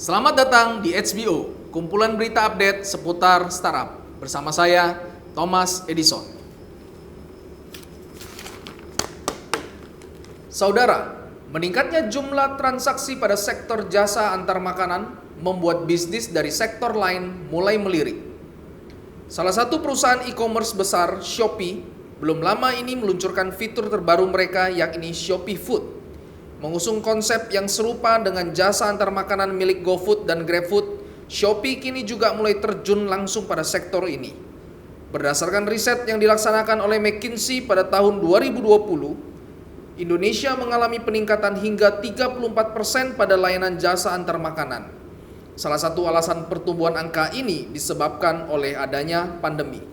Selamat datang di HBO, kumpulan berita update seputar startup. Bersama saya, Thomas Edison. Saudara, meningkatnya jumlah transaksi pada sektor jasa antar makanan membuat bisnis dari sektor lain mulai melirik. Salah satu perusahaan e-commerce besar, Shopee, belum lama ini meluncurkan fitur terbaru mereka yakni Shopee Food. Mengusung konsep yang serupa dengan jasa antar makanan milik GoFood dan GrabFood, Shopee kini juga mulai terjun langsung pada sektor ini. Berdasarkan riset yang dilaksanakan oleh McKinsey pada tahun 2020, Indonesia mengalami peningkatan hingga 34% pada layanan jasa antar makanan. Salah satu alasan pertumbuhan angka ini disebabkan oleh adanya pandemi.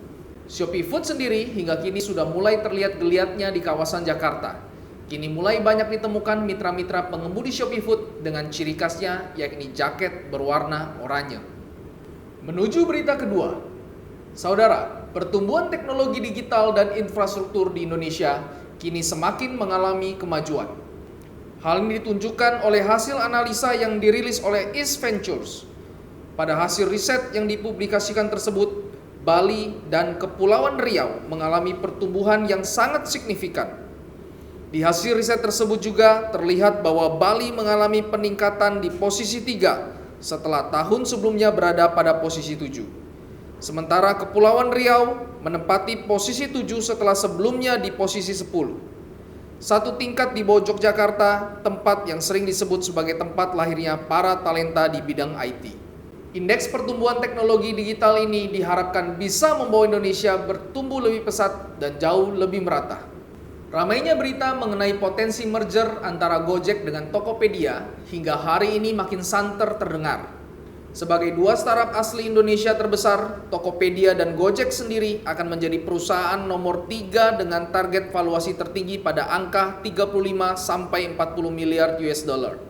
Shopee Food sendiri hingga kini sudah mulai terlihat geliatnya di kawasan Jakarta. Kini mulai banyak ditemukan mitra-mitra pengemudi Shopee Food dengan ciri khasnya yakni jaket berwarna oranye. Menuju berita kedua, saudara, pertumbuhan teknologi digital dan infrastruktur di Indonesia kini semakin mengalami kemajuan. Hal ini ditunjukkan oleh hasil analisa yang dirilis oleh East Ventures. Pada hasil riset yang dipublikasikan tersebut, Bali dan Kepulauan Riau mengalami pertumbuhan yang sangat signifikan. Di hasil riset tersebut juga terlihat bahwa Bali mengalami peningkatan di posisi 3 setelah tahun sebelumnya berada pada posisi 7. Sementara Kepulauan Riau menempati posisi 7 setelah sebelumnya di posisi 10. Satu tingkat di bawah Yogyakarta, tempat yang sering disebut sebagai tempat lahirnya para talenta di bidang IT. Indeks pertumbuhan teknologi digital ini diharapkan bisa membawa Indonesia bertumbuh lebih pesat dan jauh lebih merata. Ramainya berita mengenai potensi merger antara Gojek dengan Tokopedia hingga hari ini makin santer terdengar. Sebagai dua startup asli Indonesia terbesar, Tokopedia dan Gojek sendiri akan menjadi perusahaan nomor 3 dengan target valuasi tertinggi pada angka 35 sampai 40 miliar US dollar.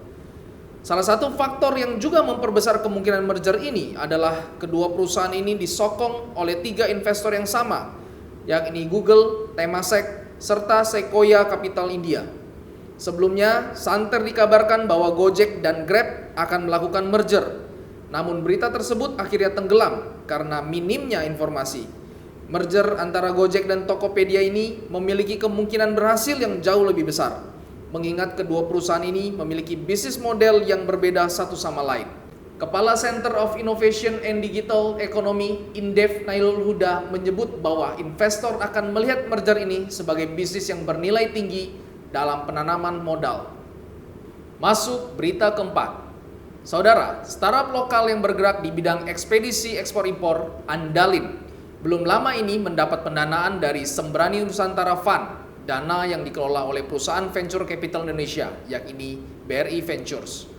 Salah satu faktor yang juga memperbesar kemungkinan merger ini adalah kedua perusahaan ini disokong oleh 3 investor yang sama, yakni Google, Temasek, serta Sequoia Capital India. Sebelumnya, santer dikabarkan bahwa Gojek dan Grab akan melakukan merger. Namun berita tersebut akhirnya tenggelam karena minimnya informasi. Merger antara Gojek dan Tokopedia ini memiliki kemungkinan berhasil yang jauh lebih besar, mengingat kedua perusahaan ini memiliki bisnis model yang berbeda satu sama lain. Kepala Center of Innovation and Digital Economy, Indef Nailul Huda, menyebut bahwa investor akan melihat merger ini sebagai bisnis yang bernilai tinggi dalam penanaman modal. Masuk berita keempat. Saudara, startup lokal yang bergerak di bidang ekspedisi ekspor-impor, Andalin, belum lama ini mendapat pendanaan dari Sembrani Nusantara Fund, dana yang dikelola oleh perusahaan venture capital Indonesia, yakni BRI Ventures.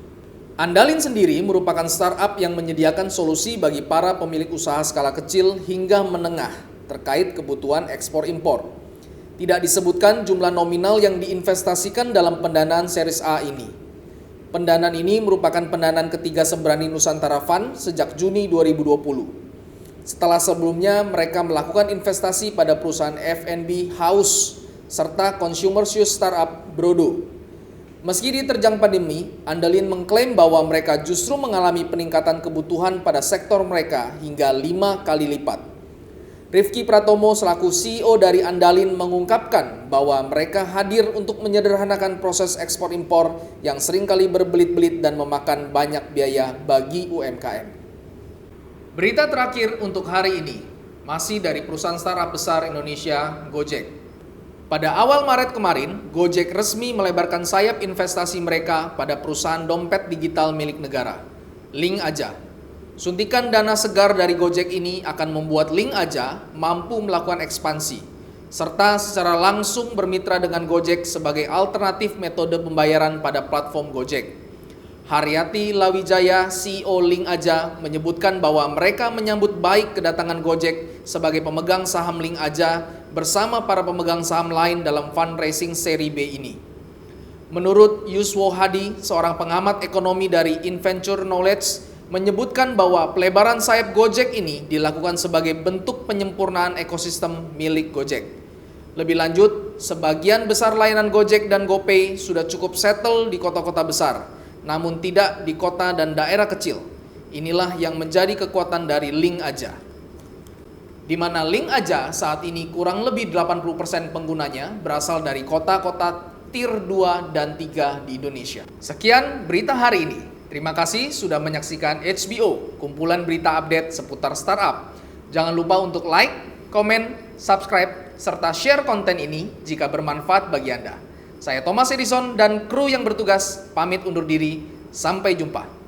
Andalin sendiri merupakan startup yang menyediakan solusi bagi para pemilik usaha skala kecil hingga menengah terkait kebutuhan ekspor-impor. Tidak disebutkan jumlah nominal yang diinvestasikan dalam pendanaan Series A ini. Pendanaan ini merupakan pendanaan ketiga Sembrani Nusantara Fund sejak Juni 2020. Setelah sebelumnya mereka melakukan investasi pada perusahaan F&B House serta consumer shoes startup Brodo. Meski diterjang pandemi, Andalin mengklaim bahwa mereka justru mengalami peningkatan kebutuhan pada sektor mereka hingga 5 kali lipat. Rifki Pratomo selaku CEO dari Andalin mengungkapkan bahwa mereka hadir untuk menyederhanakan proses ekspor-impor yang seringkali berbelit-belit dan memakan banyak biaya bagi UMKM. Berita terakhir untuk hari ini, masih dari perusahaan startup besar Indonesia, Gojek. Pada awal Maret kemarin, Gojek resmi melebarkan sayap investasi mereka pada perusahaan dompet digital milik negara, Link Aja. Suntikan dana segar dari Gojek ini akan membuat Link Aja mampu melakukan ekspansi, serta secara langsung bermitra dengan Gojek sebagai alternatif metode pembayaran pada platform Gojek. Haryati Lawijaya, CEO Link Aja, menyebutkan bahwa mereka menyambut baik kedatangan Gojek sebagai pemegang saham Link Aja bersama para pemegang saham lain dalam fundraising seri B ini. Menurut Yuswo Hadi, seorang pengamat ekonomi dari Inventure Knowledge, menyebutkan bahwa pelebaran sayap Gojek ini dilakukan sebagai bentuk penyempurnaan ekosistem milik Gojek. Lebih lanjut, sebagian besar layanan Gojek dan GoPay sudah cukup settle di kota-kota besar, namun tidak di kota dan daerah kecil. Inilah yang menjadi kekuatan dari Link Aja. Di mana Link Aja saat ini kurang lebih 80% penggunanya berasal dari kota-kota Tier 2 dan 3 di Indonesia. Sekian berita hari ini. Terima kasih sudah menyaksikan HBO, kumpulan berita update seputar startup. Jangan lupa untuk like, komen, subscribe, serta share konten ini jika bermanfaat bagi Anda. Saya Thomas Edison dan kru yang bertugas pamit undur diri. Sampai jumpa.